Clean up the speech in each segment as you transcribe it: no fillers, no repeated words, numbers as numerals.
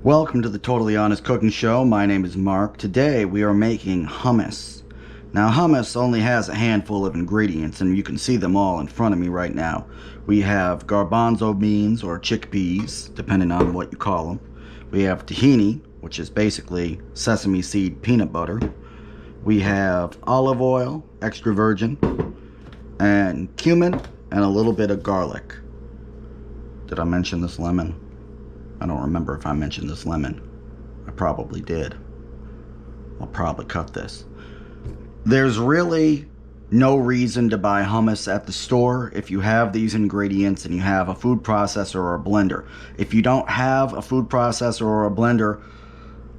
Welcome to the Totally Honest Cooking Show. My name is Mark. Today we are making hummus. Now hummus only has a handful of ingredients and you can see them all in front of me right now. We have garbanzo beans or chickpeas, depending on what you call them. We have tahini, which is basically sesame seed peanut butter. We have olive oil, extra virgin, and cumin, and a little bit of garlic. Did I mention this lemon? I don't remember if I mentioned this lemon. I probably did. I'll probably cut this. There's really no reason to buy hummus at the store if you have these ingredients and you have a food processor or a blender. If you don't have a food processor or a blender,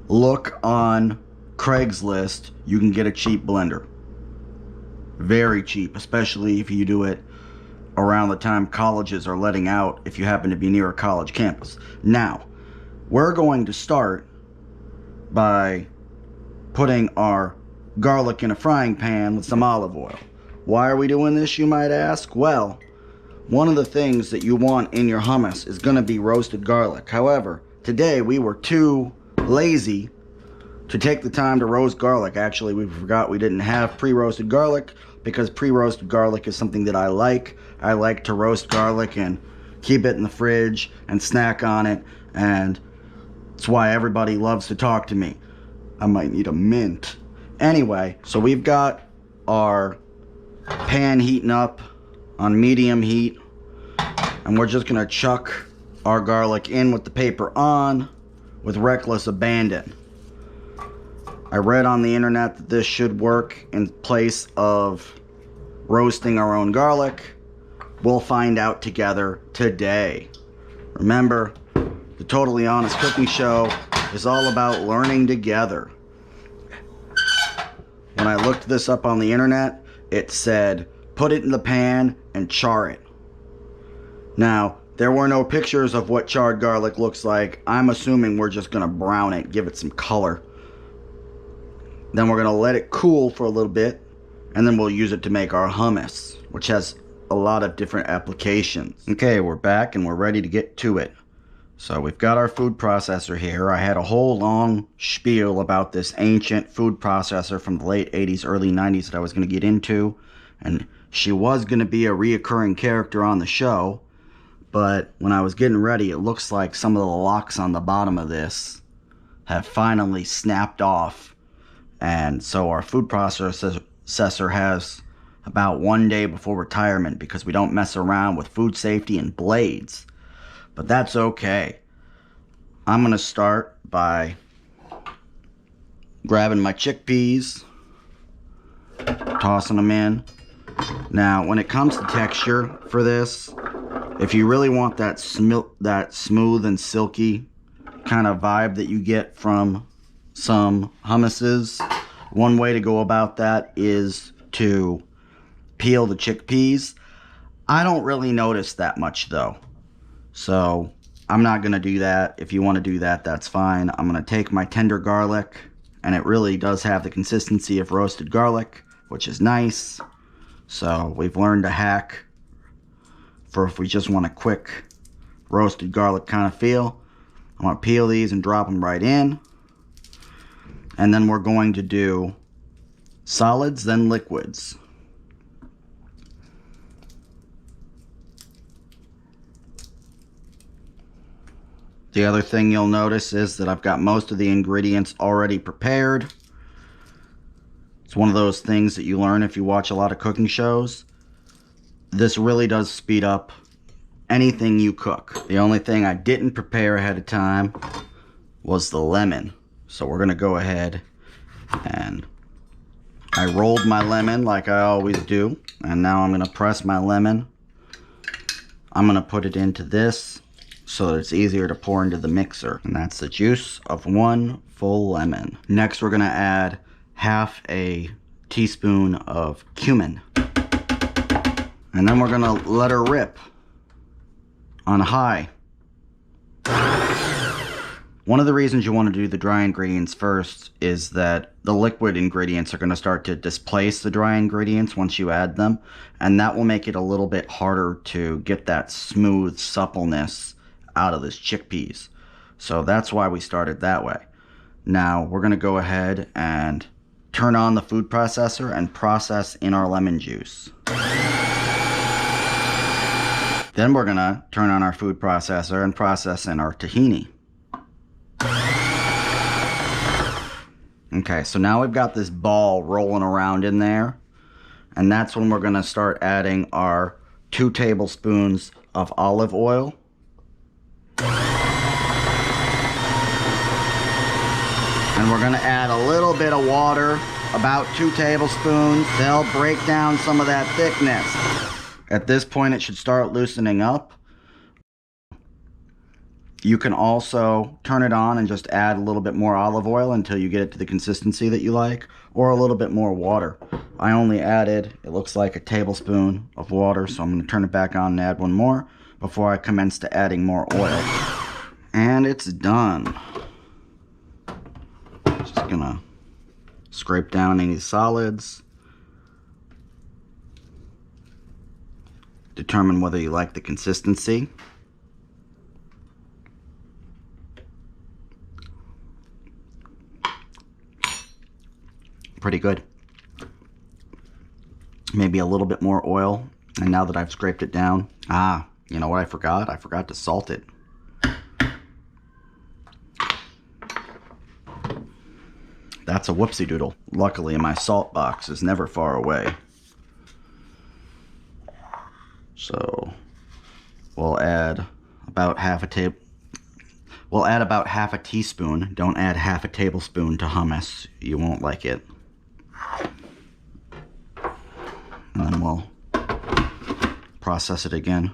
look on Craigslist. You can get a cheap blender. Very cheap, especially if you do it around the time colleges are letting out, if you happen to be near a college campus. Now, we're going to start by putting our garlic in a frying pan with some olive oil. Why are we doing this, you might ask? Well, one of the things that you want in your hummus is going to be roasted garlic. However, today we were too lazy to take the time to roast garlic. Actually, we forgot we didn't have pre-roasted garlic, because pre-roasted garlic is something that I like. I like to roast garlic and keep it in the fridge and snack on it, and it's why everybody loves to talk to me. I might need a mint. Anyway, so we've got our pan heating up on medium heat, and we're just gonna chuck our garlic in with the paper on with reckless abandon. I read on the internet that this should work in place of roasting our own garlic. We'll find out together today. Remember, the Totally Honest Cooking Show is all about learning together. When I looked this up on the internet, it said, put it in the pan and char it. Now, there were no pictures of what charred garlic looks like. I'm assuming we're just gonna brown it, give it some color. Then we're gonna let it cool for a little bit, and then we'll use it to make our hummus, which has a lot of different applications. Okay, we're back and we're ready to get to it. So we've got our food processor here. I had a whole long spiel about this ancient food processor from the late 80s, early 90s that I was going to get into. And she was going to be a reoccurring character on the show. But when I was getting ready, it looks like some of the locks on the bottom of this have finally snapped off. And so our food processor has about 1 day before retirement because we don't mess around with food safety and blades. But that's okay. I'm going to start by grabbing my chickpeas, tossing them in. Now, when it comes to texture for this, if you really want that smooth and silky kind of vibe that you get from some hummuses, one way to go about that is to peel the chickpeas. I don't really notice that much though, so I'm not gonna do that. If you want to do that, that's fine. I'm gonna take my tender garlic, and it really does have the consistency of roasted garlic, which is nice. So we've learned a hack for if we just want a quick roasted garlic kind of feel. I'm gonna peel these and drop them right in, and then we're going to do solids, then liquids. The other thing you'll notice is that I've got most of the ingredients already prepared. It's one of those things that you learn if you watch a lot of cooking shows. This really does speed up anything you cook. The only thing I didn't prepare ahead of time was the lemon. So we're gonna go ahead and I rolled my lemon like I always do. And now I'm gonna press my lemon. I'm gonna put it into this so that it's easier to pour into the mixer. And that's the juice of 1 full lemon. Next, we're gonna add half a teaspoon of cumin. And then we're gonna let her rip on high. One of the reasons you want to do the dry ingredients first is that the liquid ingredients are going to start to displace the dry ingredients once you add them, and that will make it a little bit harder to get that smooth suppleness out of this chickpeas. So that's why we started that way. Now we're going to go ahead and turn on the food processor and process in our lemon juice. Then we're going to turn on our food processor and process in our tahini. Okay, so now we've got this ball rolling around in there. And that's when we're going to start adding our 2 tablespoons of olive oil. And we're going to add a little bit of water, about 2 tablespoons. They'll break down some of that thickness. At this point, it should start loosening up. You can also turn it on and just add a little bit more olive oil until you get it to the consistency that you like, or a little bit more water. I only added, it looks like, a tablespoon of water, so I'm going to turn it back on and add 1 more before I commence to adding more oil. And it's done. Just gonna scrape down any solids. Determine whether you like the consistency. Pretty good. Maybe a little bit more oil. And now that I've scraped it down, you know what I forgot? I forgot to salt it. That's a whoopsie doodle. Luckily, my salt box is never far away. So we'll add about half a teaspoon. Don't add half a tablespoon to hummus. You won't like it. And then we'll process it again.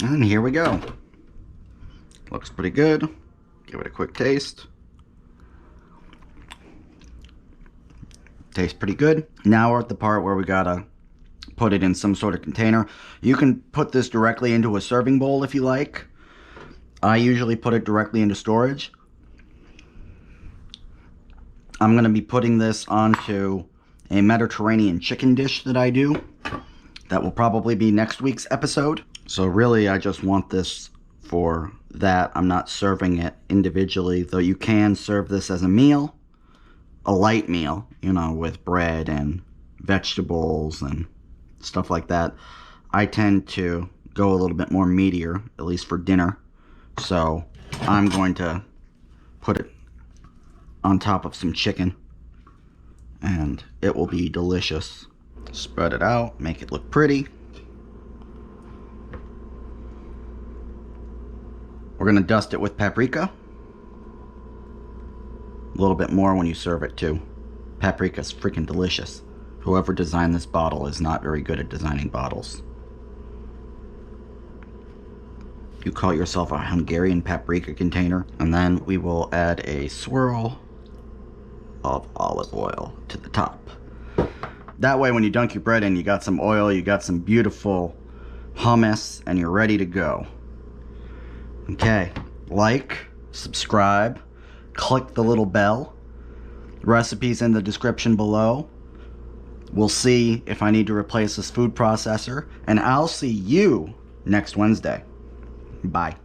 And here we go. Looks pretty good. Give it a quick taste. Tastes pretty good. Now we're at the part where we gotta put it in some sort of container. You can put this directly into a serving bowl if you like. I usually put it directly into storage. I'm going to be putting this onto a Mediterranean chicken dish that I do. That will probably be next week's episode. So really, I just want this for that. I'm not serving it individually, though you can serve this as a meal. A light meal, you know, with bread and vegetables and stuff like that. I tend to go a little bit more meatier, at least for dinner. So I'm going to put it on top of some chicken, and it will be delicious. Spread it out, make it look pretty. We're gonna dust it with paprika. A little bit more when you serve it too. Paprika's freaking delicious. Whoever designed this bottle is not very good at designing bottles. You call yourself a Hungarian paprika container. And then we will add a swirl of olive oil to the top. That way when you dunk your bread in, you got some oil, you got some beautiful hummus, and you're ready to go. Okay, like, subscribe, click the little bell. Recipes in the description below. We'll see if I need to replace this food processor, and I'll see you next Wednesday. Bye.